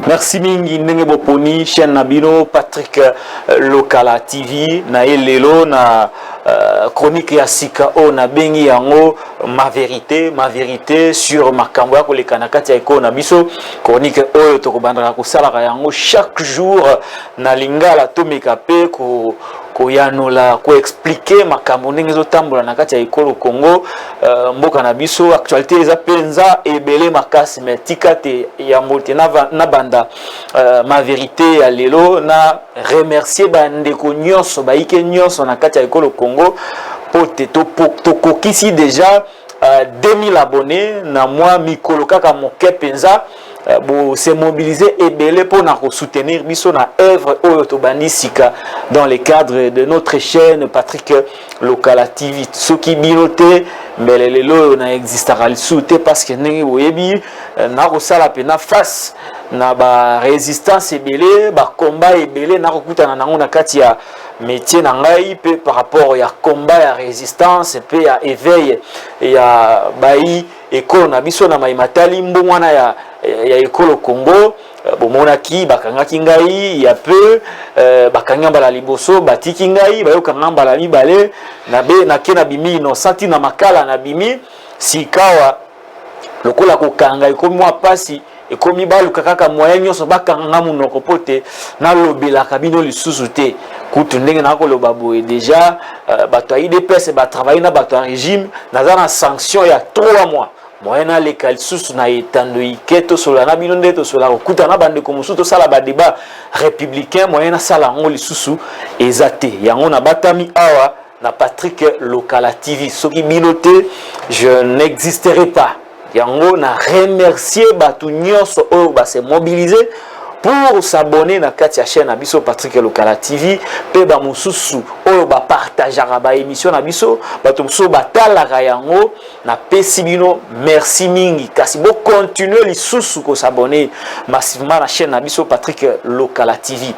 Merci mingi ndenge boponi chaîne Nabino Patrick Lokala TV na elelo na chronique ya sika o na bengi yango ma vérité sur makambo ya kolekana kati ya eko na biso chronique oyo tokobandaka kosalaka yango chaque jour na lingala to mekape ko koyanola ko expliquer makambo ndenge ezotambola na kati ya ekolo Congo mboka na biso actualité eza penza ebele makasi mais tika te ya mbote na banda ma vérité ya lelo na remercier bandeko nyonso baike nyonso na kati ya ekolo Congo pote to kokisi déjà 2000 abonnés na moi mikolo kaka moke penza bo se mobiliser ebele pour na soutenir biso na œuvre oyo to bandisika dans le cadre de notre chaîne Patrick Lokala TV soki binote mais lelo na existera lisuté parce que ndenge boyebi na kosala pena face na ba résistance ebele ba combat ebele na kokutana nango na kati ya métier na ngai pe par rapport ya combat ya résistance pe ya éveil ya bai ekolo na biso na maimatali mbongwana ya ekolo Congo bomonaki bakangaki ngai ya peu bakanga mbala liboso batiki ngai bayokanga mbala mibale na be na kena bimi innocenti na makala na bimi sikawa lokola kokanga ekomi mwa pasi ekomi baluka kaka moyen nyonso bakanga munoko pote na lobelaka bino lisusu te kutu ndenge na koloba boye déjà bato ya IDPS batravaille na bato ya régime naza na sanction ya 3 mois moyena leka lisusu na etando iketo sola na bino nde tosola kokuta na bandeko mosusu tosala badébat républicain moyena sala yango lisusu eza te yango na batami awa na Patrick Lokala TV soki bino te je n'existerai pas yango na remercier batu nyonso oyo ba se mobiliser pour s'abonner na kati ya chaîne na biso Patrick Lokala TV pe ba mususu oyo ba partageaka ba émission na biso bato mususu batalaka yango na pesi bino merci mingi kasi bo continuer lisusu ko s'abonner massivement na chaîne na biso Patrick Lokala TV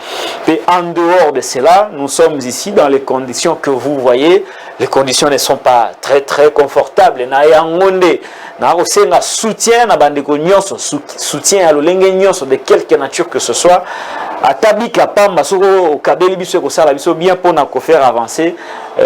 pe en dehors de cela nous sommes ici dans les conditions que vous voyez les conditions ne sont pas très confortables na yangonde na kosenga soutien na bandeko nyonso soutien à lolenge nyonso de quelque nature que ce soit atabika pamba soko kabeli biso ko sala biso bien pour na ko faire avancer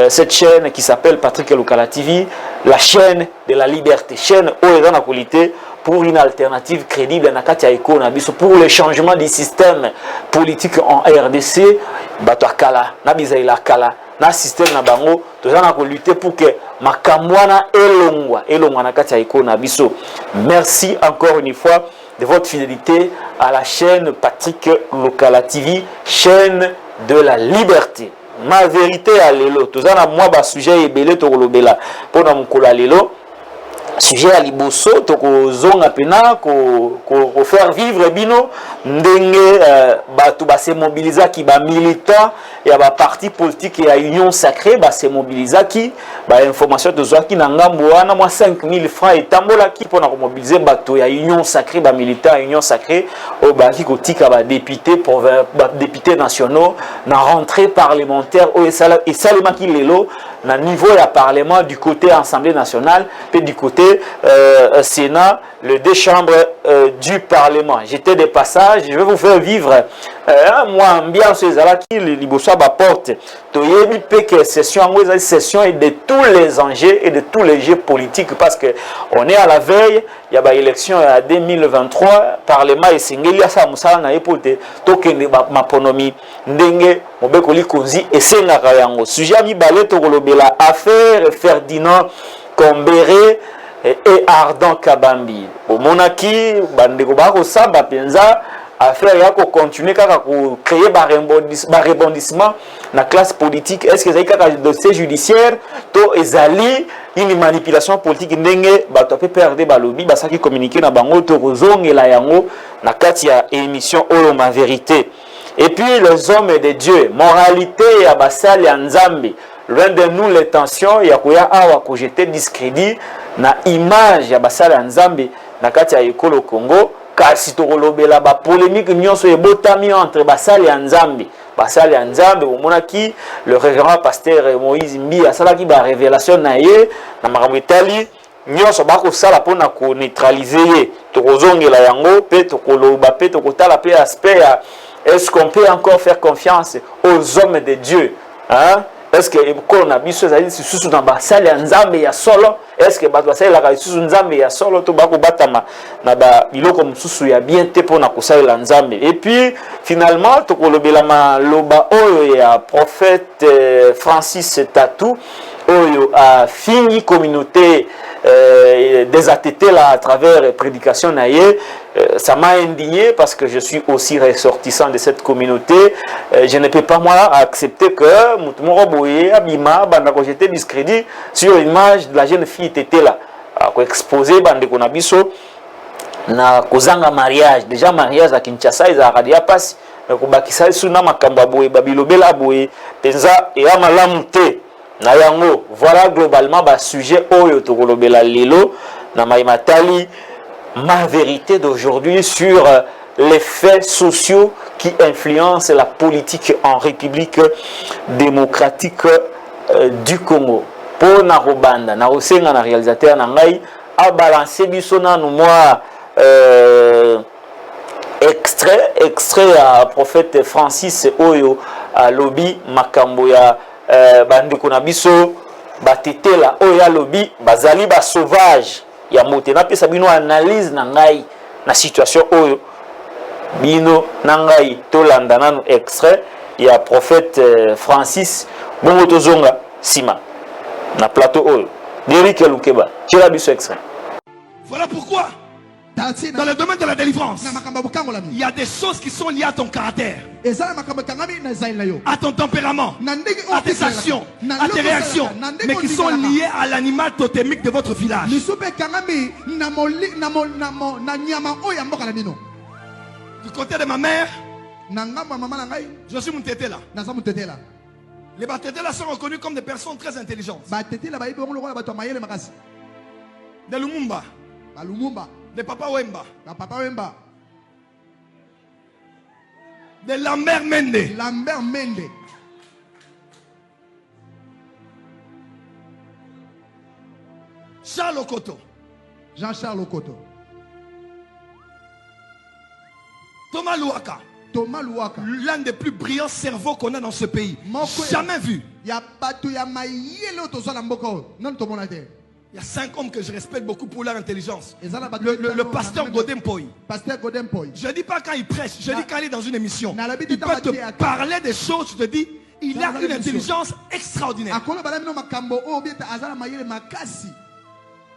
cette chaîne qui s'appelle Patrick Lokala TV la chaîne de la liberté chaîne oyo na qualité pour une alternative crédible na kati ya eko na biso pour le changement du système politique en RDC bato kala na bizaila kala na système na bango tozana ko lutter pour que makamwana elongwa na kati ya eko na biso. Merci encore une fois de votre fidélité à la chaîne Patrick Lokala TV, chaîne de la liberté. Ma vérité à lelo tozana moi ba sujet ebele to kolobela pona mkola lelo sujet à liboso toko zonga pena ko faire vivre bino ndenge batu ba se mobiliser ki ba militant ya ba parti politique ya union sacrée ba se mobiliser ki ba information to zwaki na ngambo wana mwa 5000 francs etambola ki pona ko mobiliser batu ya union sacrée ba militant union sacrée o ba ki kotika ba député pour ba députés nationaux na rentrée parlementaire o esalema ki lelo na niveau ya parlement du côté Assemblée nationale puis du côté Sénat, les deux chambres du Parlement. J'étais de passage, je vais vous faire vivre moi ambiance ezalaki liboso ba porte toyebi pe que session et de tous les enjeux et de tous les jeux politiques parce que on est à la veille il y a ba élection à 2023 parlement esengeli asa musala na epote tokende maponomi ndenge mobeko likonzi esengaka yango sujet mi balé to kolobela affaire Ferdinand Kombere et Ardent Kabambi monaki bandeko bako samba penza affaire ya ko continuer kaka ko créer ba rebondissement na classe politique est-ce que ça kaka dossier judiciaire to ezali une manipulation politique ndenge bato pe perdre ba lobby ba saki communiquer na bango to kozongela yango na kati ya émission Olo ma vérité et puis les hommes de Dieu moralité ya basali ya Nzambe loin de nous les tensions ya koya awa ko jeter discrédit na image ya basali ya Nzambe na kati ya ekolo Congo kasi to kolobela ba polémique nyonso ebotami entre basali ya Nzambe omonaki le révérend pasteur Moïse Mbi asalaki ba révélation na ye na makambo etali nyonso bakosala mpona koneutralize ye tokozongela yango mpe tokoloba mpe tokotala mpe aspect ya est-ce qu'on peut encore faire confiance aux hommes de Dieu, hein? Est-ce que ekolo na biso ezali lisusu na basali ya nzambe ya solo? Est-ce que bato basalelaka lisusu nzambe ya solo to bakobatama na biloko mosusu ya bien te mpona kosalela nzambe? Et puis finalement tokolobela maloba oyo ya prophète Francis Tatou oyo afingi communauté des ATT là à travers prédication naïe. Ça m'a indigné parce que je suis aussi ressortissant de cette communauté. Je ne peux pas moi accepter que Moutoumoro Boye, Abima, Bandako, j'étais discrédit sur l'image de la jeune fille Tété là. Exposé Bandeko Nabiso na kozanga mariage. Déjà mariage à Kinshasa, ils ont radia passe. Mais Kobakisa Suna Makamba Boye, Babilobela Boye, Penza et Amalamute. Na yango, voilà globalement le sujet Oyo Tokolobela Lelo, na Maimatali. Ma vérité d'aujourd'hui sur les faits sociaux qui influencent la politique en République démocratique du Congo. Pour Narobanda, Narosenga, na réalisateur Nangai, a balancé bisona nous moi extrait à prophète Francis Oyo à lobby Makamboya bandeko na biso batete la Oya lobby bazali ba sauvage. Ya mote na pesa bino analyse na ngai na situation oyo bino na ngai to landa nanu extrait ya prophète Francis bongo tozonga sima na plateau oyo Derrick Lukeba tira biso extrait. Voilà pourquoi dans le domaine de la délivrance il y a des choses qui sont liées à ton caractère, à ton tempérament, à tes actions, à tes réactions, mais qui sont liées à l'animal totémique de votre village. Du côté de ma mère, je suis Moutété là. Les Batété là sont reconnus comme des personnes très intelligentes. De Lumumba, de Papa Wemba, de Lambert Mende, Charles Okoto, Jean-Charles Okoto, Thomas Louaka, l'un des plus brillants cerveaux qu'on a dans ce pays. Jamais vu. Il y a 5 hommes que je respecte beaucoup pour leur intelligence. Le pasteur Godem Poi. Je ne dis pas quand il prêche, je dis quand il est dans une émission. Il peut te parler des choses, je te dis, il a une intelligence extraordinaire.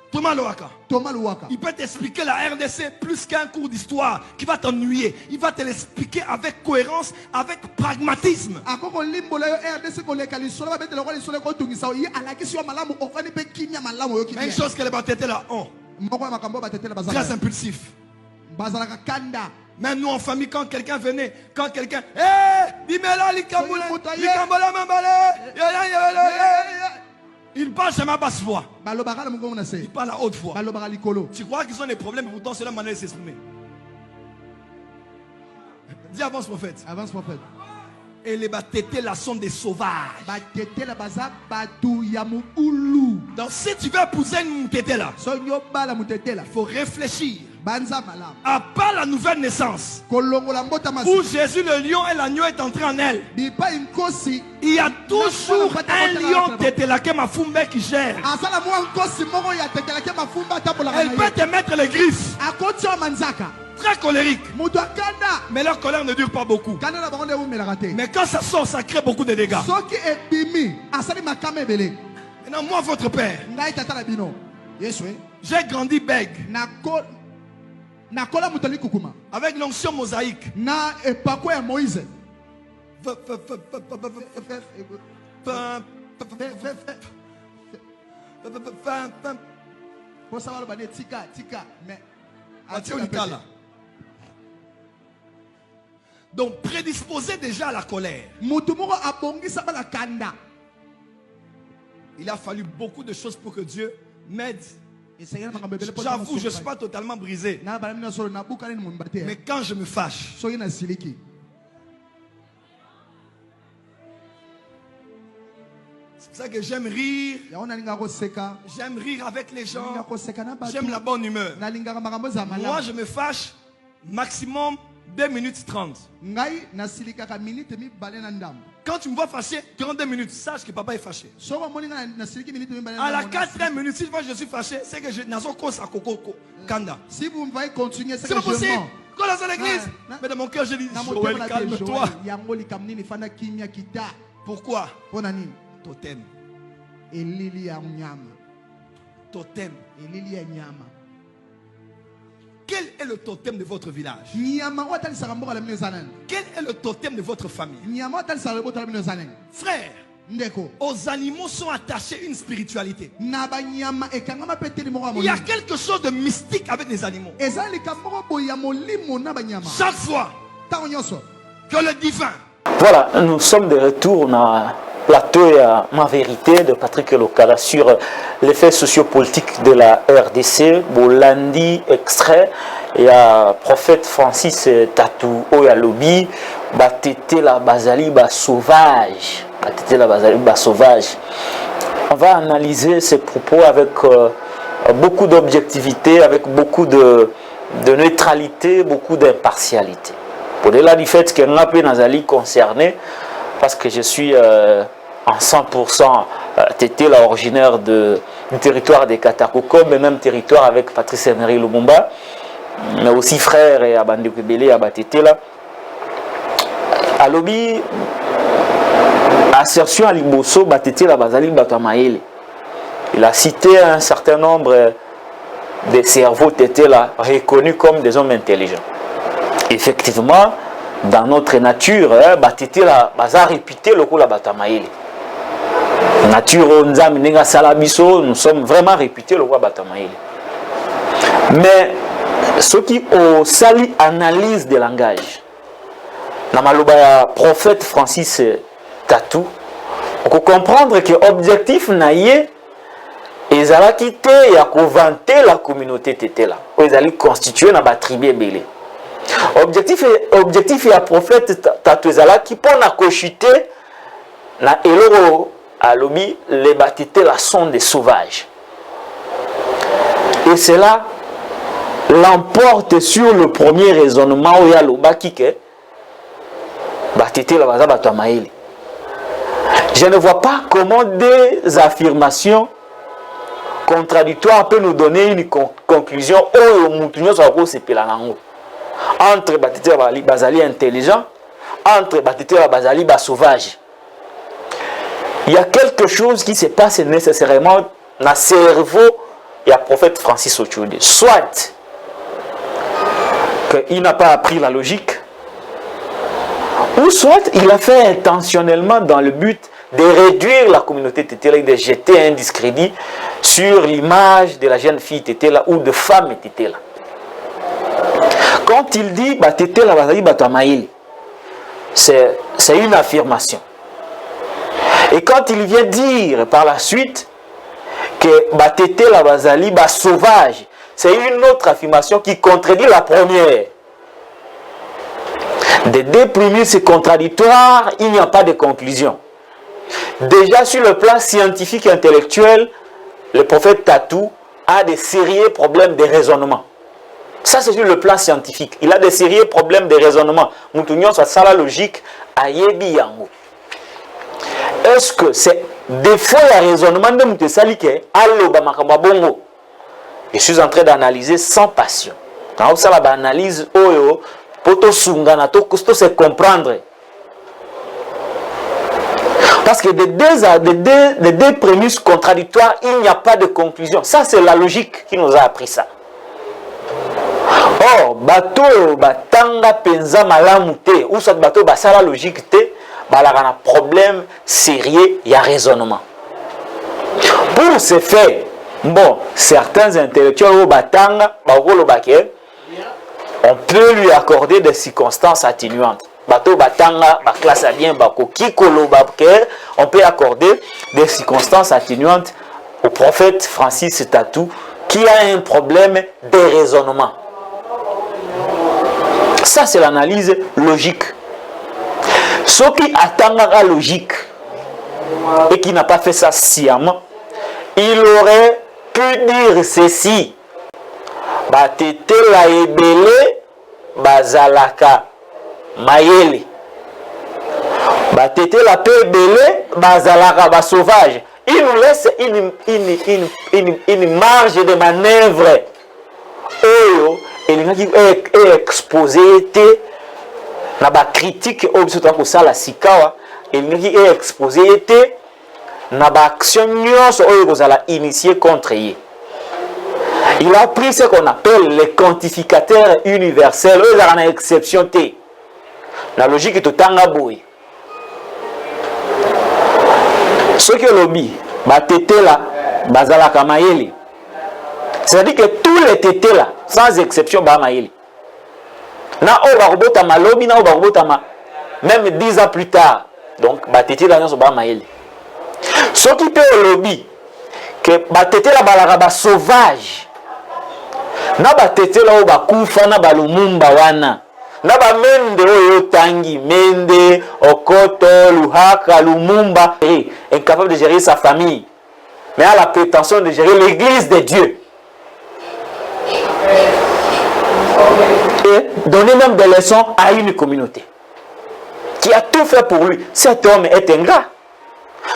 Thomas Louaka. Il peut t'expliquer la RDC plus qu'un cours d'histoire qui va t'ennuyer. Il va te l'expliquer avec cohérence, avec pragmatisme. Une chose que les Batété là ont. Très impulsif. Même nous en famille, quand quelqu'un venait, il parle jamais à basse voix. Il parle à haute voix. Tu crois qu'ils ont des problèmes, pourtant c'est la manière de s'exprimer. Dis avance prophète. Avance prophète. Et les Batété là sont des sauvages. Donc si tu veux épouser une Moutété là, il faut réfléchir. À part la nouvelle naissance où Jésus le lion et l'agneau est entré en elle, il y a toujours un lion Tétélaké Mafumbe qui gère. Elle peut te mettre les griffes. Très colérique, mais leur colère ne dure pas beaucoup. Mais quand ça sort, ça crée beaucoup de dégâts. Maintenant, moi, votre père, j'ai grandi bègue avec l'onction mosaïque. Donc prédisposé déjà à la colère. Il a fallu beaucoup de choses pour que Dieu m'aide. J'avoue, je ne suis pas totalement brisé. Mais quand je me fâche, C'est ça que j'aime rire. J'aime rire avec les gens. J'aime la bonne humeur. Moi, je me fâche maximum 2 minutes 30. Quand tu me vois fâché, 42 minutes, sache que papa est fâché. À la 4e minute, si je vois que je suis fâché, c'est que je n'ai pas Koko Kanda. Si vous me voyez continuer, c'est pas possible. Quand dans l'église, mais dans mon cœur, je dis Joël, calme-toi. Pourquoi? Totem. Totem. Quel est le totem de votre village? Quel est le totem de votre famille? Frère, aux animaux sont attachés une spiritualité. Il y a quelque chose de mystique avec les animaux. Chaque fois que le divin. Voilà, nous sommes de retour dans plateau et à Ma Vérité de Patrick Lokala sur l'effet sociopolitique de la RDC. Bolandi extrait et à prophète Francis Tatou Oyalobi batete la basali ba sauvage. Batete la basali ba sauvage. On va analyser ces propos avec beaucoup d'objectivité, avec beaucoup de neutralité, beaucoup d'impartialité. Au-delà du fait que Ngapé Nazali concerné, parce que je suis en 100% Tété, originaire du territoire des Katakoko, mais même territoire avec Patrice Emery Lumumba, mais aussi frère et Abandé Kebele Abatété là. À Lobi, assertion à Liboso, Batété la Bazali Batamaele. Il a cité un certain nombre de cerveaux Tété là, reconnus comme des hommes intelligents. Effectivement, dans notre nature, Batété la Baza réputé le coup la Batamaele. Nature Nzam Nenga Salabiso, nous sommes vraiment réputés le roi Batamaele. Mais ceux qui ont sali analyse des langages, Namaloba prophète Francis Tatou, on peut comprendre que l'objectif naïe ils allaient quitter et à vanter la communauté tété là. Ils allaient constituer na tribu belé. Objectif et à prophète Tatou ils allaient qui pour na cochiter na eloro à l'obi les bâtité la sont des sauvages. Et cela l'emporte sur le premier raisonnement où il y a l'oba qui est bâtité la baza batamaeli. Je ne vois pas comment des affirmations contradictoires peuvent nous donner une conclusion entre bâtité la bazali intelligent, entre bâtité la bazali sauvage. Il y a quelque chose qui se passe nécessairement dans le cerveau du prophète Francis Ochoudé. Soit qu'il n'a pas appris la logique, ou soit il a fait intentionnellement dans le but de réduire la communauté tétela et de jeter un discrédit sur l'image de la jeune fille tétela ou de femme tétela. Quand il dit tétela bazali batamaïli, c'est une affirmation. Et quand il vient dire par la suite que tétela bazali sauvage, c'est une autre affirmation qui contredit la première. Des deux prémices contradictoires, il n'y a pas de conclusion. Déjà sur le plan scientifique et intellectuel, le prophète Tatou a des sérieux problèmes de raisonnement. Ça c'est sur le plan scientifique. Il a des sérieux problèmes de raisonnement. Moutounion soit ça la logique à Yebi Yango. Est-ce que c'est des fois le raisonnement de Moutesalike allo bamakamba bongo? Je suis en train d'analyser sans passion. Quand ça la analyse oyo poto sungana to se comprendre. Parce que des deux prémices contradictoires, il n'y a pas de conclusion. Ça, c'est la logique qui nous a appris ça. Or, bateau, batanga, penza, malamute, ou soit bateau, ça la logique, il y a un problème sérieux, il y a raisonnement. Pour ce fait, bon, certains intellectuels, batanga, on peut lui accorder des circonstances atténuantes. Bateau batanga, classe à bien, on peut accorder des circonstances atténuantes au prophète Francis Tatou qui a un problème de raisonnement. Ça, c'est l'analyse logique. Ce qui attend la logique, et qui n'a pas fait ça sciemment, il aurait pu dire ceci. Batete la ebele bazalaka mayele. Batete la pe ebele bazalaka ba sauvage. Il nous laisse une marge de manœuvre. Oyo, il est exposé na ba critique au biso ko sala sikawa, il est exposé na ba action nyonso oyo kozala initié contre lui. Il a pris ce qu'on appelle les quantificateurs universels. Eux, ils ont une exception. La logique est au tangaboui. Ce que lobby, tété là, bazala kamayeli. C'est-à-dire que tous les tétés là, sans exception, bamayeli. Na o barobota malobi, na o barobota ma. Même 10 ans plus tard. Donc, tété là, sont bamayeli. Ce qui peut au lobby, que tété là, balaraba sauvage. Na batete la oba kufa na balumumba wana na ba mende oyo tangi mende okoto luhaka lumumba incapable de gérer sa famille mais a la prétention de gérer l'église de Dieu et donner même des leçons à une communauté qui a tout fait pour lui. Cet homme est ingrat.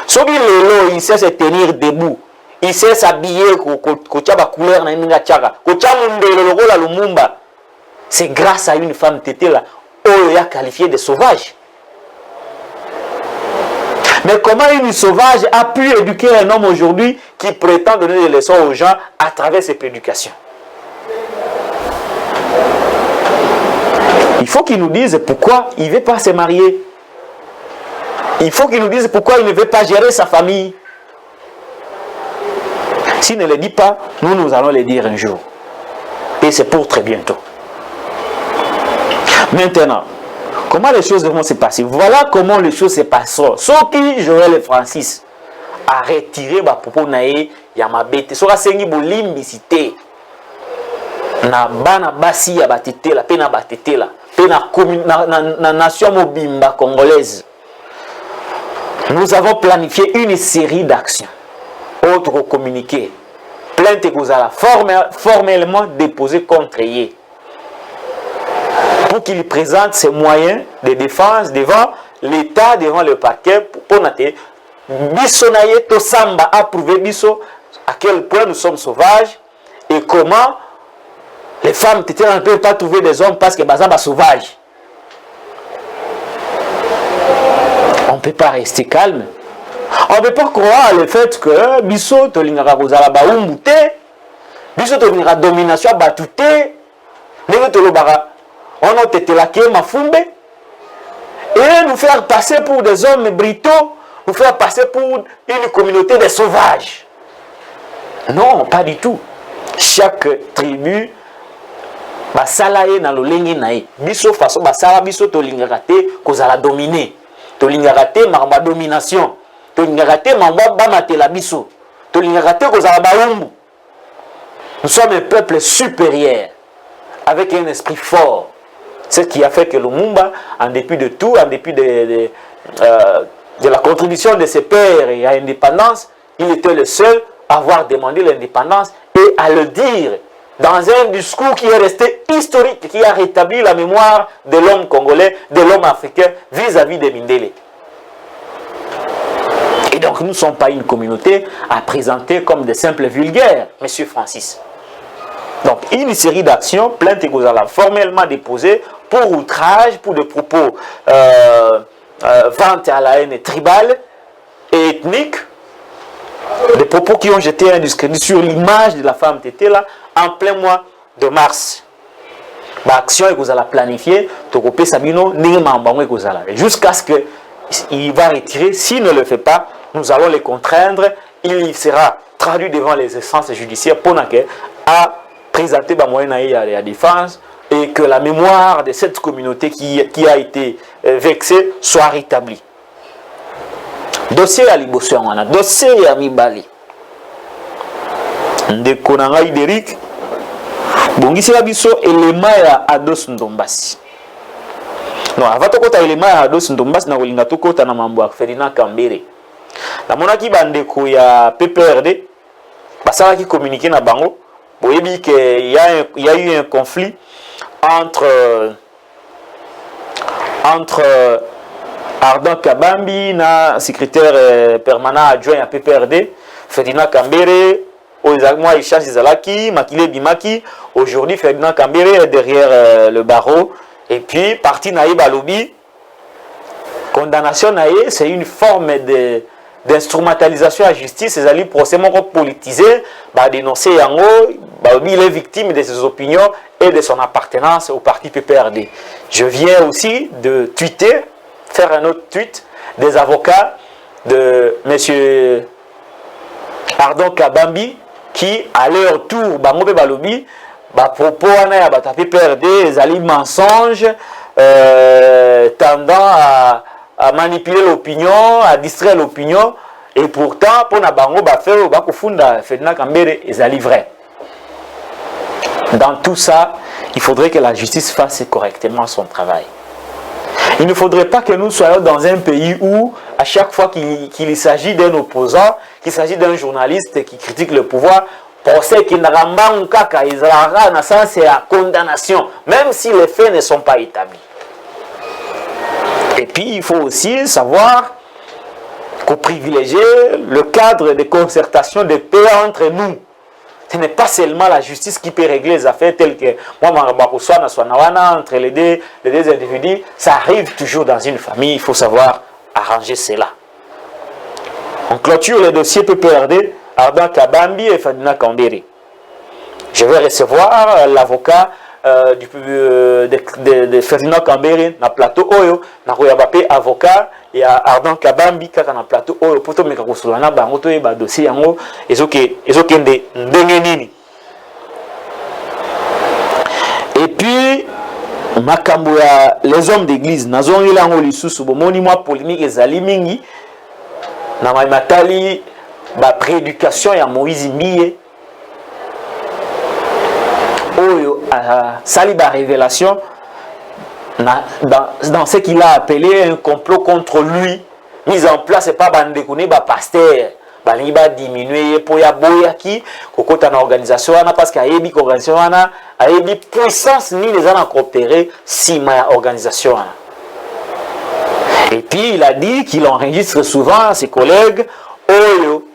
Soki lelo il sait se tenir debout. Il sait s'habiller, couleur c'est grâce à une femme tété là, il a qualifié de sauvage. Mais comment une sauvage a pu éduquer un homme aujourd'hui qui prétend donner des leçons aux gens à travers ses prédications? Il faut qu'il nous dise pourquoi il ne veut pas se marier. Il faut qu'il nous dise pourquoi il ne veut pas gérer sa famille. S'il ne le dit pas, nous allons le dire un jour. Et c'est pour très bientôt. Maintenant, comment les choses vont se passer? Voilà comment les choses se passeront. Sauf que Joël Francis a retiré ma propos naé yamabete. Sora sengi bolimbicité. Na bana basi ya batete la pena batete la pena nation mobimba congolaise. Nous avons planifié une série d'actions. Autre communiqué, plainte que vous allez formellement déposer contre lui pour qu'il présente ses moyens de défense devant l'État, devant le parquet pour noter Bissonaye Tosamba a prouvé Bisso à quel point nous sommes sauvages et comment les femmes ne peuvent pas trouver des hommes parce que Bazamba sauvage. On ne peut pas rester calme. On ne peut pas croire le fait que Bisso tolingara kozala baumbuté, Bisso tolingara domination batouté, nenge tolobara on a été laqué mafumbe et nous faire passer pour des hommes brutaux, nous faire passer pour une communauté de sauvages. Non, pas du tout. Chaque tribu basalaye na lolengi nae. Bisso façon basala bisso tolingara te kozala dominer. Tolingara te marba domination. Nous sommes un peuple supérieur avec un esprit fort. Ce qui a fait que Lumumba, en dépit de tout, en dépit de la contribution de ses pères et à l'indépendance, il était le seul à avoir demandé l'indépendance et à le dire dans un discours qui est resté historique, qui a rétabli la mémoire de l'homme congolais, de l'homme africain vis-à-vis de Mindele. Et donc nous ne sommes pas une communauté à présenter comme des simples vulgaires, Monsieur Francis. Donc une série d'actions, plainte que vous allez formellement déposer pour outrage, pour des propos vente à la haine tribale et ethnique, des propos qui ont jeté un discrédit sur l'image de la femme tété là en plein mois de mars. L'action que vous allez planifier, jusqu'à ce qu'il va retirer. S'il ne le fait pas, nous allons les contraindre. Il sera traduit devant les instances judiciaires pour à présenter moyen à la défense et que la mémoire de cette communauté qui a été vexée soit rétablie. Dossier à Libosso, dossier à Mibali. De Konanga Idéric, bongisi la biso élément ya Ados Ndombasi. Non, avant de côté élément ya Ados Ndombasi na kolinga to kota na mambo ya Ferdinand Kambere. na monaki bandeko ya PPRD basala qui communiquer na bango boyebi que il y a eu un conflit entre Ardant Kabambi na secrétaire permanent adjoint à PPRD Ferdinand Kambere moi il cherche Zalaki Makile Bimaki. Aujourd'hui Ferdinand Kambere est derrière le barreau et puis parti naïe balobi condamnation naïe c'est une forme d'instrumentalisation à justice, ces alliés procès politisés, dénoncer Yango, il est victime de ses opinions et de son appartenance au parti PPRD. Je viens aussi de tweeter, faire un autre tweet des avocats de M. Ardant Kabambi qui, à leur tour, Bangobe Balobi, propos à PPRD, les alliés mensonges tendant à manipuler l'opinion, à distraire l'opinion, et pourtant, pour na bango faire bakufunda Ferdinand Kambere est vrai. Dans tout ça, il faudrait que la justice fasse correctement son travail. Il ne faudrait pas que nous soyons dans un pays où, à chaque fois qu'il s'agit d'un opposant, qu'il s'agit d'un journaliste qui critique le pouvoir, procès qui n'a pas c'est la condamnation, même si les faits ne sont pas établis. Et puis, il faut aussi savoir qu'on privilégie le cadre de concertation de paix entre nous. Ce n'est pas seulement la justice qui peut régler les affaires telles que moi, entre les deux individus. Ça arrive toujours dans une famille. Il faut savoir arranger cela. On clôture le dossier PPRD, Ardant Kabambi et Ferdinand Kambere. Je vais recevoir l'avocat de Ferdinand Kambere na plateau Oyo, na Royabapé avocat et Ardant Kabambi kaka na plateau Oyo poto meka kosolana bango to ba dossier yango ezokende ndenge nini. Et puis makambo ya les hommes d'église nazongi lango lisusu bomoni mwa polémique ezali mingi na matali ba prédication ya Moïse Mbiye Oyo sali ba révélation dans ce qu'il a appelé un complot contre lui mis en place par bandekune ba pasteur balingi ba diminuer pour ya boya ki kokota na organisation wana parce que ayebi organisation wana ayebi puissance ni les ana coopérer si ma organisation wana. Et puis il a dit qu'il enregistre souvent ses collègues Oyo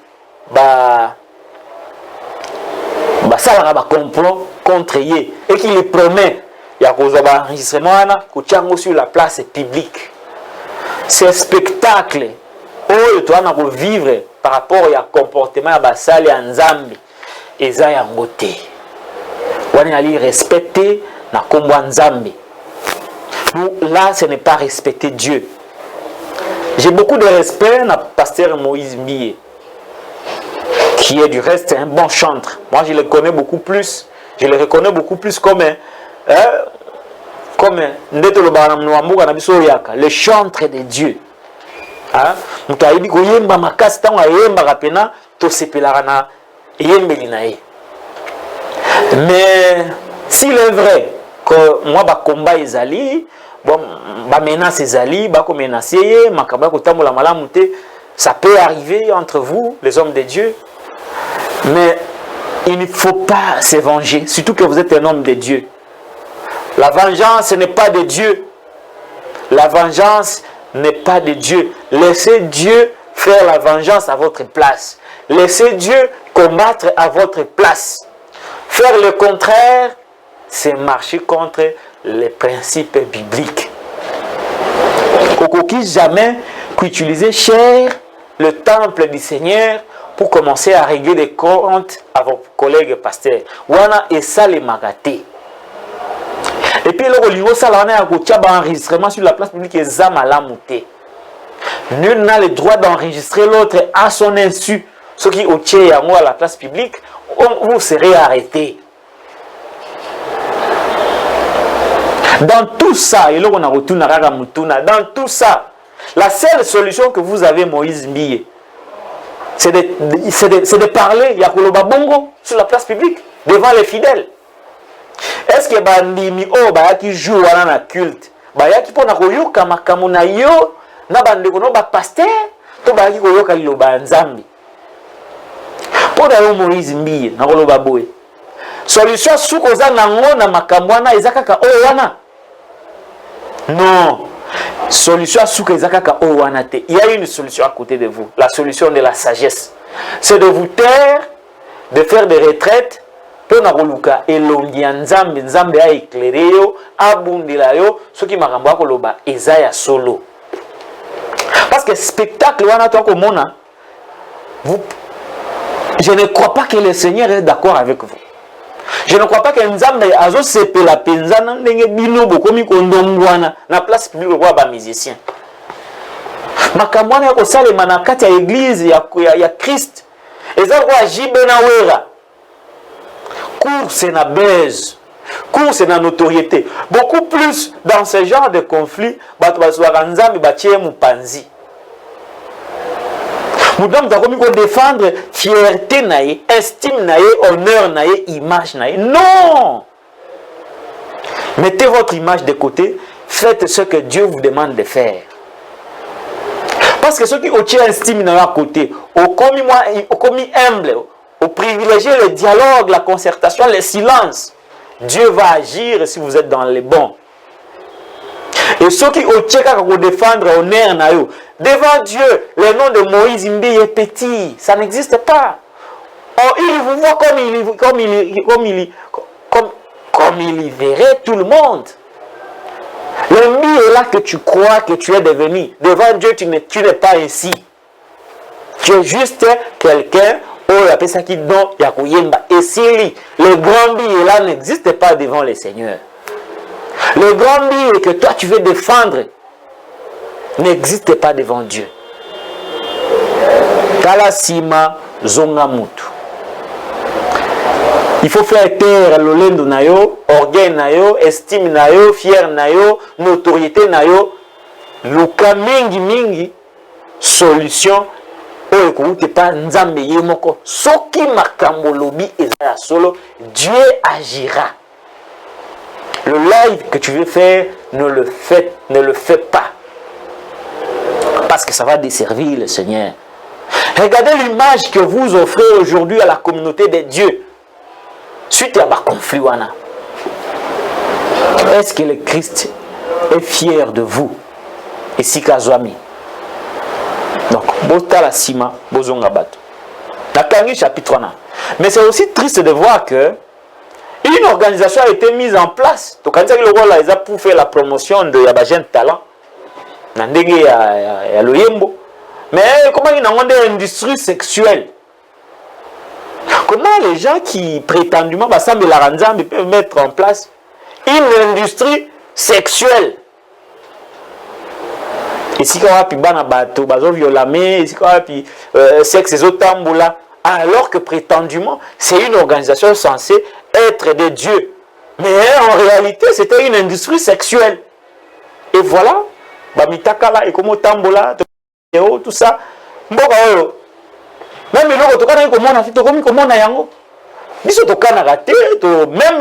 ça va complot contre lui et qu'il promet il y a un enregistrement sur la place publique. C'est un spectacle où tu vas vivre par rapport au comportement de Basali en Zambie et ça y a un côté. On a respecter na kombo Nzambi. Là, ce n'est pas respecter Dieu. J'ai beaucoup de respect na pasteur Moïse Mbiye, qui est du reste un bon chantre. Moi, je le connais beaucoup plus. Je le reconnais beaucoup plus comme le chantre de Dieu. Mais s'il est vrai que moi, je combat Ezali, je menace Ezali, je menace, ça peut arriver entre vous, les hommes de Dieu. Mais il ne faut pas se venger, surtout que vous êtes un homme de Dieu. La vengeance n'est pas de Dieu. La vengeance n'est pas de Dieu. Laissez Dieu faire la vengeance à votre place. Laissez Dieu combattre à votre place. Faire le contraire, c'est marcher contre les principes bibliques. Kokoki jamais qu'utiliser cher le temple du Seigneur pour commencer à régler des comptes à vos collègues pasteurs. Wana et ça les magaté. Et puis le religieux ça là on a enregistrement sur la place publique et zamalamouté. Nul n'a le droit d'enregistrer l'autre à son insu. Ceux qui au tient à la place publique, vous serez arrêtés. Dans tout ça, et là on a retourné à Mutuna, dans tout ça, la seule solution que vous avez, Moïse Mbiye, c'est de parler Yakoloba Bongo sur la place publique, devant les fidèles. Est-ce que bandimi oh qui joue dans la culte, qui pona koyoka makamuna yo na bande kono ba pasteur to baki koyoka liloba nzambe po na yo Moïse mbiye na koloba boye solution suko za nango na makambo wana ezakaka oyo wana non solution suko ezakaka oyo wana te. Il y a une solution à côté de vous, la solution de la sagesse, c'est de vous taire, de faire des retraites pour na koluka elongi nzambe nzambe a éclairer yo abundela yo soki makambo akoloba eza ya solo. Parce que spectacle wana to komona vous, je ne crois pas que le Seigneur est d'accord avec vous. Je ne crois pas que nzambe azo sepela penza na ndenge bino bokomi kondongwana na place publique kwa ba musicien. Makambo wana ko salema na kati ya église ya Christ eza kwa jibe na wera. Course na buzz, course na notoriété. Beaucoup plus dans ce genre de conflit, bato bazwa nzambe batie mupanzi. Moudam takomi ko défendre fierté nae, estime nae, honneur nae, image nae. Non! Mettez votre image de côté, faites ce que Dieu vous demande de faire. Parce que ceux qui ont estime nae à côté, au commis humble, au privilégier le dialogue, la concertation, le silence, Dieu va agir si vous êtes dans les bons. Et ceux qui ont tchèque pour défendre honneur nayo devant Dieu, le nom de Moïse Mbi est petit, ça n'existe pas. Oh, il vous voit comme il verrait tout le monde. Le Mbi est là que tu crois que tu es devenu. Devant Dieu, tu n'es pas ainsi. Tu es juste quelqu'un. Oh, appelle ça qui donne Yakouyemba. Et si le grand Mbi est là n'existe pas devant le Seigneur. Le grand billet que toi tu veux défendre n'existe pas devant Dieu. Kalasima zonga mutu. Il faut faire taire l'olendo nayo, orgueil nayo, estime nayo, fier nayo, notoriété nayo. Luka mingi solution oyo koute pa nzambe yemoko. Soki makambo lobi eza solo, Dieu agira. Le live que tu veux faire, ne le fais pas. Parce que ça va desservir le Seigneur. Regardez l'image que vous offrez aujourd'hui à la communauté de Dieu. Suite à ma conflit. Est-ce que le Christ est fier de vous? Et si Kazwami. Donc, Bota la Sima, Bozonga Bato. Natangi chapitre 1. Mais c'est aussi triste de voir que une organisation a été mise en place. Donc, quand le rôle là, pour faire la promotion de Yabajen Talent, mais comment il y a une industrie sexuelle? Comment les gens qui prétendument peuvent mettre en place une industrie sexuelle? Ici, quand on a bateau, sexe alors que prétendument, c'est une organisation censée être de Dieu. Mais en réalité, c'était une industrie sexuelle. Et voilà, Bamitakala et comme Tambola, tout ça. Même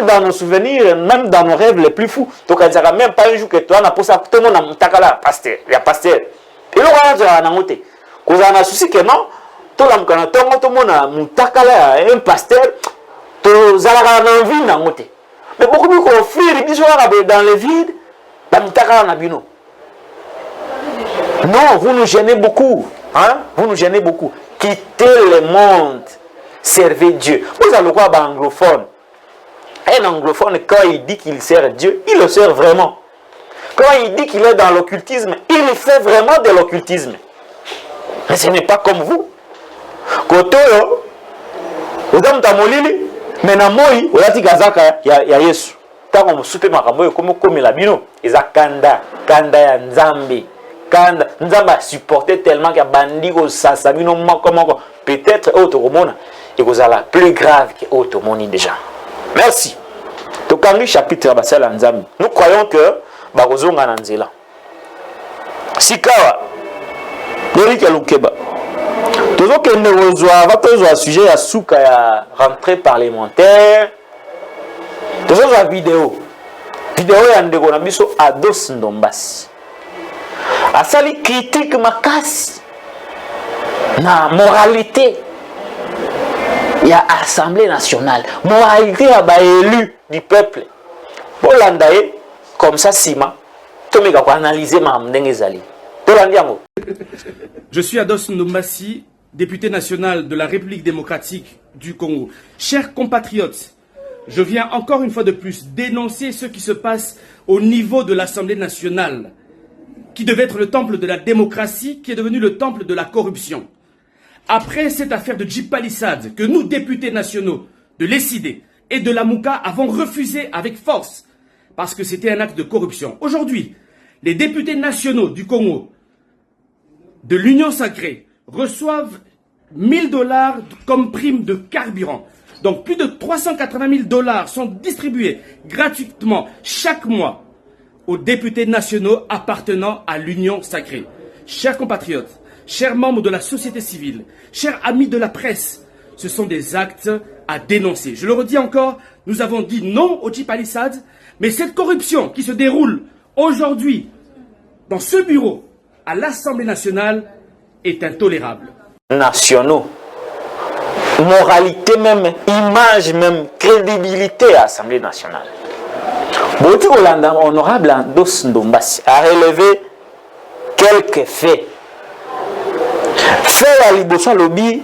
dans nos souvenirs, même dans nos rêves les plus fous, même pas un jour que toi, tout le monde a Mutakala, pasteur, il y a pasteur. Et là, on a un souci que non, tout le monde a Mutakala, un pasteur. Mais beaucoup de conflits dans le vide. Non, vous nous gênez beaucoup. Hein? Vous nous gênez beaucoup. Quittez le monde. Servez Dieu. Vous allez voir un anglophone. Un anglophone, quand il dit qu'il sert Dieu, il le sert vraiment. Quand il dit qu'il est dans l'occultisme, il fait vraiment de l'occultisme. Mais ce n'est pas comme vous. Kotoyo, vous avez tamolili. Mais na moi, olati gazaka ya Yesu. Tango musupe makambo comme la bino, eza kanda ya nzambe. Kanda nzamba supporter tellement que bandi ko sasa bino moko peut-être automona et vous la plus grave que automoni déjà. Merci. Tokangi chapitre basala nzambe. Nous croyons que bakozonga na nzela. Sikawa Derike Lukeba. Toujours que nous avons un sujet à souka ya rentrée parlementaire. Toujours la vidéo. Vidéo ya ndeko na biso Ados Ndombasi. Asali critique makasi. na moralité il y a Assemblée nationale, moralité à ba élu du peuple. Bolandaye comme ça Sima, tomeka ko analyser ma ndenge ezali. Tolandiango. Je suis Ados Ndombassi, député national de la République démocratique du Congo. Chers compatriotes, je viens encore une fois de plus dénoncer ce qui se passe au niveau de l'Assemblée nationale, qui devait être le temple de la démocratie, qui est devenu le temple de la corruption. Après cette affaire de Jeep Palissade, que nous, députés nationaux de l'ESID et de la Mouka, avons refusé avec force, parce que c'était un acte de corruption. Aujourd'hui, les députés nationaux du Congo, de l'Union sacrée, reçoivent 1 000 $ comme prime de carburant. Donc plus de 380 000 $ sont distribués gratuitement chaque mois aux députés nationaux appartenant à l'Union sacrée. Chers compatriotes, chers membres de la société civile, chers amis de la presse, ce sont des actes à dénoncer. Je le redis encore, nous avons dit non au Jeep Palissade, mais cette corruption qui se déroule aujourd'hui dans ce bureau à l'Assemblée nationale est intolérable. Nationaux, moralité même, image même, crédibilité à l'Assemblée nationale. Boti Olanda, honorable Ados Ndombassi, a relevé quelques faits. Fait à Liboso Lobby,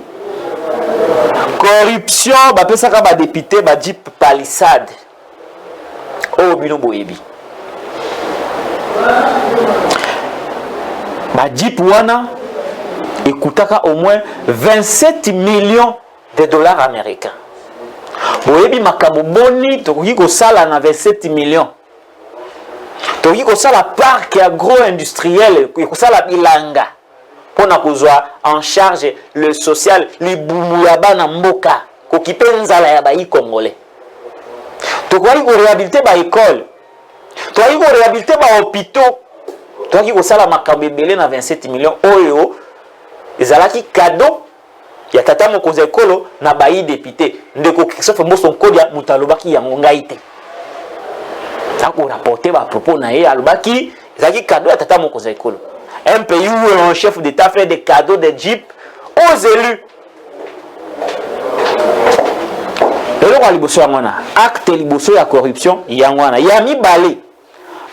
corruption, bapesaka ba député ba Jeep Palissade. Oh bino boyebi. Ba Jeep wana écoutaka au moins 27 millions de dollars américains. Boyebi makambo boni tokoki kosala na 27 millions. Tokoki kosala parc agro-industriel, kosala bilanga. Pona kozwa en charge le social, libumu ya bana mboka, kokipe nzala ya bayi congolais. Tokoki ko réhabiliter ba école. Tokoki ko réhabiliter ba hôpitaux. Tokoki kosala makambo ebele na 27 millions oyo ezalaki cadeau ya tata mokonzi ekolo na bayi député ndeko Christophe Mboso Nkodia mutalobaki yango ngai te. Tako rapporter ba propos na ye alobaki ezalaki cadeau ya tata mokonzi ekolo. Un pays où un chef d'État fait des cadeaux de Jeep aux élus. Et le liboso yangwana, acte liboso ya corruption yangwana, yami balé.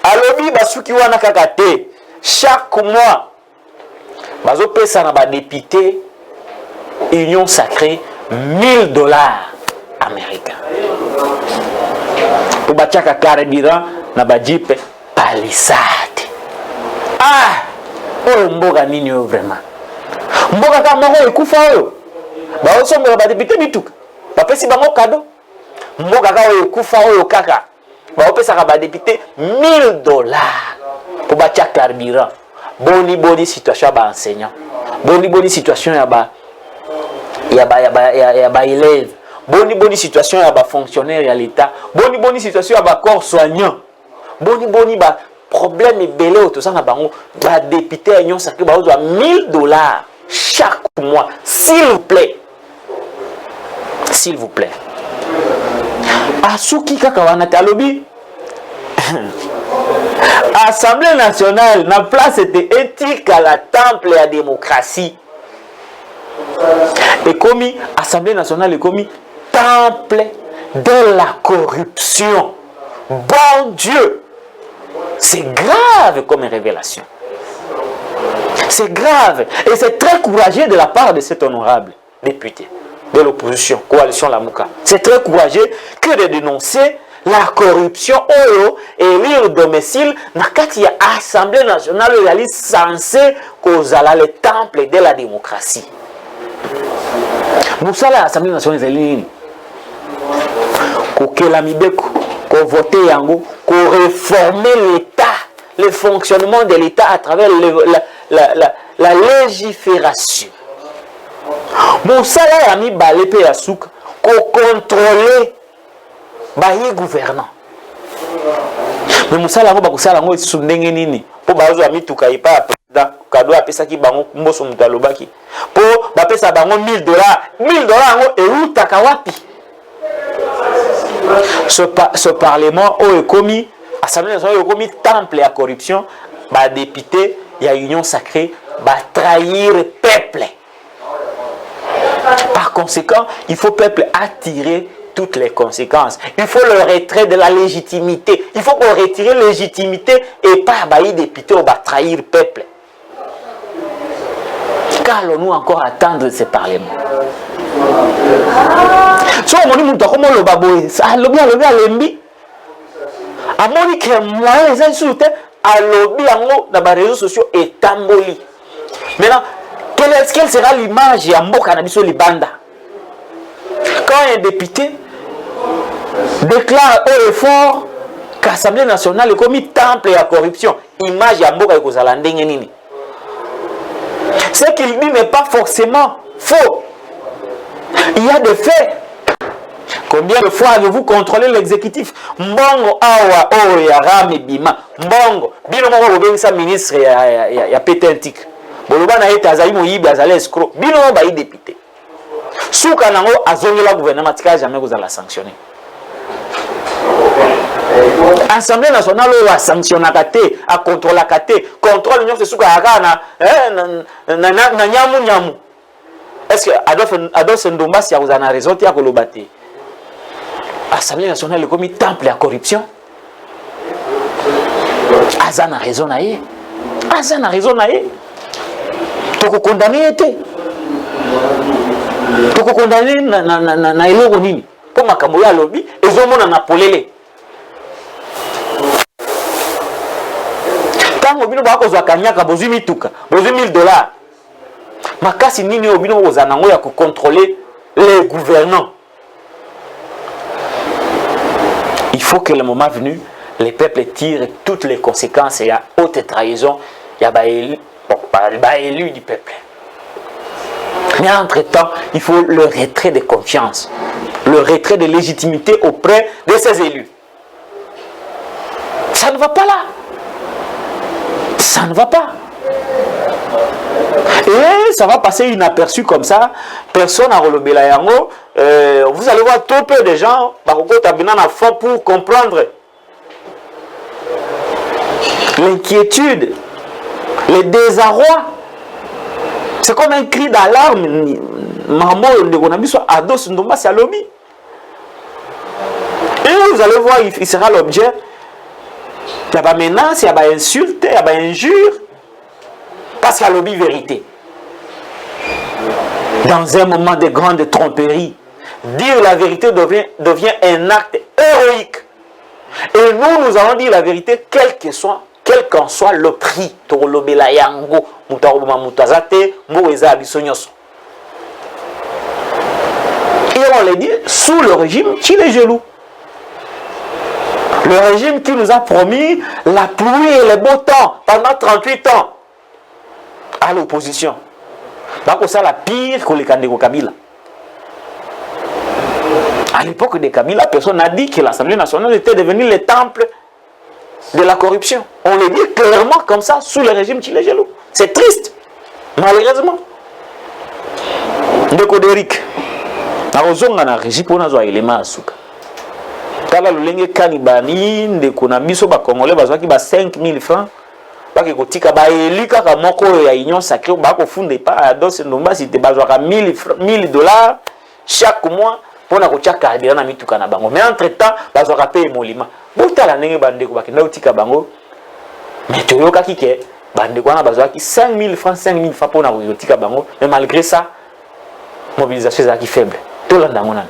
Alobi basuki wana kakate, chaque mois, bazo pesa na ba député Union sacrée 1 000 $ américains. Pour bachaka carburant na ba Jeep Palissade. Ah! Oh mboga nini yo vraiment. Mboga kama moko ekufa oyo. Ba osomba ba député bituka. Ba pesi bango cadeau. Mboga ka oyo ekufa oyo kaka. Ba opesa ka ba député 1 000 $ pour ba carburant. Boni situation ba enseignant. Boni situation ya ba élève. Boni situation ya ba fonctionnaire ya l'état. Boni situation ya ba corps soignant. Boni ba problème est belé au tout ça na bango ba député à Union sacrée ba 1 000 $ chaque mois, s'il vous plaît. S'il vous plaît. Asuki kaka wana talobi Assemblée nationale na place était éthique à la temple à démocratie. Et comme Assemblée nationale est comme temple de la corruption. Bon Dieu. C'est grave comme révélation. C'est grave. Et c'est très courageux de la part de cet honorable député de l'opposition, coalition Lamouka. C'est très courageux que de dénoncer la corruption et lire domicile dans l'Assemblée nationale réalise censé qu'aux le temple de la démocratie. Nous sommes à l'Assemblée nationale. Kokela mibeko, ko voter yango, ko réformer l'État, le fonctionnement de l'État à travers la légifération. Mon salaire a mis balé pe ya souk, ko contrôler baye gouvernant. Mais mon salaire ba ko sala ngo su ndenge nini, po bazo a mituka ipa président kado apesa ki bango mboso mutalobaki. Po ba pesa bango 1 000 $, 1 000 $ ngo eutaka wapi? Ce parlement a commis, Assemblée nationale a commis temple à corruption, bah député, il y a union sacrée, bah trahir le peuple. conséquent, il faut peuple attirer toutes les conséquences. Il faut le retrait de la légitimité. Il faut qu'on retire la légitimité et pas bailler député, on va trahir le peuple. Qu'allons-nous encore attendre de ce parlement? Si on dit comment le baboy, à lobby que moi les insultes à lobby dans les réseaux sociaux et tamboli. Maintenant, quelle sera l'image de Mboka Nabiso Libanda? Quand un député déclare haut et fort qu'Assemblée nationale est comme temple à corruption, image de Mboka Nini. Ce qu'il dit n'est pas forcément faux. Il y a des faits. Combien de fois avez-vous contrôlé l'exécutif? Mbongo awa o ya rame bima. Mbongo. Bino moko bobengisa ministre ya pétentique. Boloba na ete azali moyibi azali escroc. Bino moko bayi député. Souka nango azongela gouvernement tika jamais vous allez sanctionner. Assemblée nationale a sanctionné a contrôlé contrôle l'union c'est souka akana na nyamu. Est-ce que Adolphe Ndomba si vous en a raison tia kolobate? Assemblée nationale est comme un temple à corruption. Azan a raison naïe. Azan a raison naïe. Toko condamné était. Toko condamné na eloko nini. Pour makambo ya lobby ezomona na polele. Tango bino ba ko zwa kanyaka bozwi mituka, bozwi $1000. Makasi nini obino ozanango ya ko contrôler les gouvernants. Il faut que le moment venu, les peuples tirent toutes les conséquences. Il y a haute trahison, il y a élu du peuple. Mais entre-temps, il faut le retrait de confiance, le retrait de légitimité auprès de ces élus. Ça ne va pas là. Ça ne va pas. Et ça va passer inaperçu comme ça. Personne n'a relobé la yango. Vous allez voir trop peu de gens pour comprendre l'inquiétude, le désarroi. C'est comme un cri d'alarme. Et vous allez voir, il sera l'objet. Il y a des menaces, il y a des insultes, il y a des injures. Parce qu'il y a lobby vérité. Dans un moment de grande tromperie, dire la vérité devient un acte héroïque. Et nous allons dire la vérité, quel qu'en soit le prix. Et on le dit, sous le régime Tshilé-Gelou. Le régime qui nous a promis la pluie et le beau temps pendant 38 ans à l'opposition. Donc c'est la pire que les Kandeko Kabila. À l'époque de Kabila, personne n'a dit que l'Assemblée nationale était devenue le temple de la corruption. On le dit clairement comme ça sous le régime Tshilé-Gelou. C'est triste, malheureusement. Ndeko Derrick, na na régime pour nous élément asuka. Kala lolenge kanibani ndeko na biso ba congolais bazwaki ba 5000 francs. Baki kotika ba elika ka moko ya union sacrée ba ko funde pa Adolphe Ndomba c'était bazwaka $1000 chaque mois pour na kotia cadre na mituka na bango. Mais entre-temps bazwaka paye molima. Botala ndenge bandeko bakenda kotika bango. Mais toyoka kike bandeko na bazwaki 5000 francs pour na kotika bango. Mais malgré ça mobilisation est faible. Tout le monde.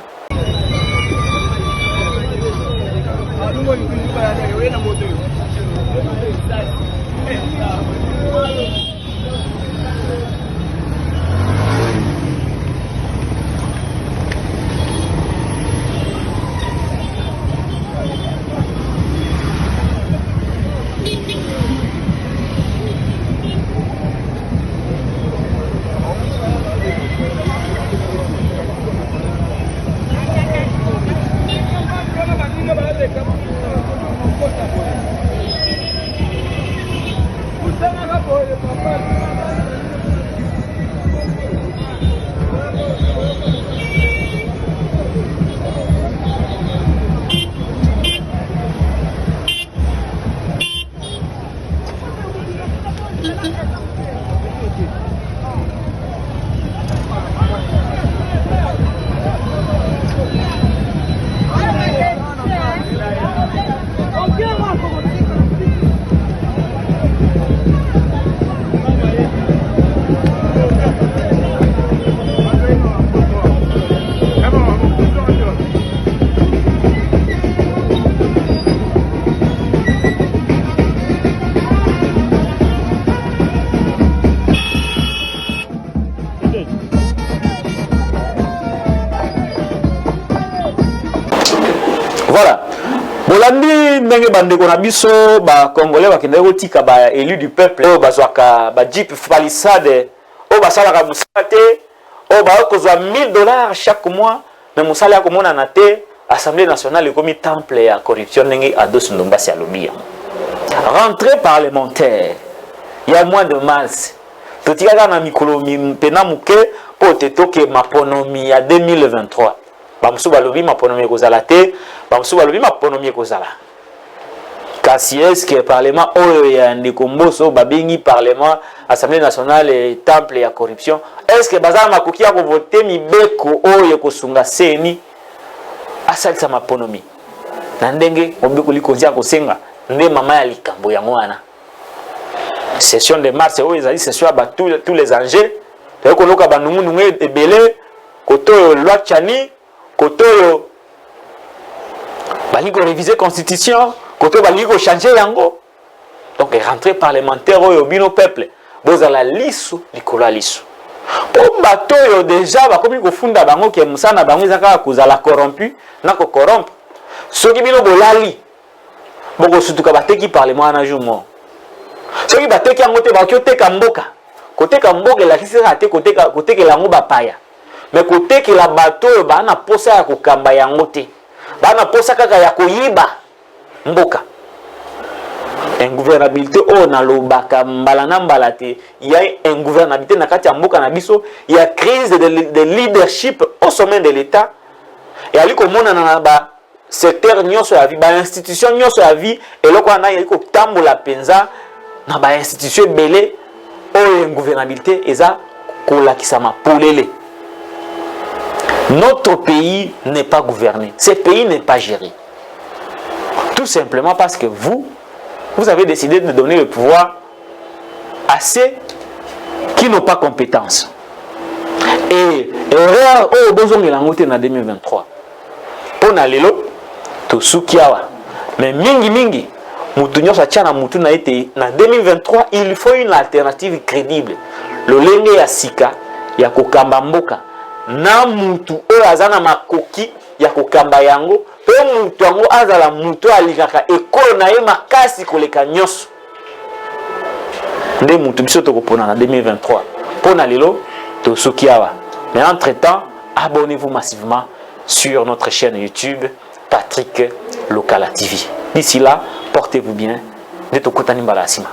Voilà. Bolandi ndenge bandeko na biso ba congolais bakende kotika ba élu du peuple o bazwaka ba jeep palissade o basalaka musala te o ba kozwa $1000 chaque mois mais musala ya komona na te Assemblée nationale comme temple ya corruption ndenge Ados Ndombasi alobi. Rentrée parlementaire il y a mois de mars totikaka na mikolo pena muke po tetoke maponomi ya 2023 bamusu balobi maponomi kozala te bamusu balobi maponomi kozala kasi est-ce que parlement oyo ya ndeko mboso babengi parlement Assemblée nationale et temple ya corruption est-ce que bazala makoki ya kovote mibeko oyo kosunga seni asalisa maponomi na ndenge mobeko likonzia kosenga nde mama ya likambo yango wana session de mars oyo ezali session ba tous les enjeux te ko loka banungu nungu ebele koto loi chani koto bali ko réviser constitution koto bali ko changer yango donc rentrée parlementaire oyo bino peuple bozala liso likola liso po bato yo déjà bakomi kofunda bango ke musana bango ezaka kozala corrompu na ko corrompre soki bino bolali boko sutuka bateki parlement na jour soki bateki yango te bakoteka mboka koteka mboka elakisaka te kotekela yango bapaya mais kotekela bato oyo bana posa ya kokamba yango te bana posa kaka ya koyiba mboka ingouvernabilité oyo nalobaka mbala na mbala te il y a ingouvernabilité na kati ya mboka na biso il y a crise de leadership au sommet de l'état et ali komonana na ba secteur nyonso ya vie ba institution nyonso ya vie eloko wana yali kotambola penza na ba institution belé oyo ingouvernabilité eza kolakisama polele. Notre pays n'est pas gouverné, ce pays n'est pas géré. Tout simplement parce que vous avez décidé de donner le pouvoir à ceux qui n'ont pas compétence. Et erreur au besoin de l'angote en 2023. Pour n'alelo, tout soukiawa. Mais mingi, mutunyo sa tchana mutuna été en 2023, il faut une alternative crédible. Le lenge ya sika ya kokamba mboka. Na mutu o azana makoki ya kokamba yango pe mutu yango azala mutu alikaka ekolo na ye makasi koleka nyonso nde mutu biso tokopona na 2023 pona lelo tosuki awa. Mais entre temps abonnez-vous massivement sur notre chaîne YouTube Patrick Lokala TV. D'ici là portez-vous bien. Nde tokutani mbala sima.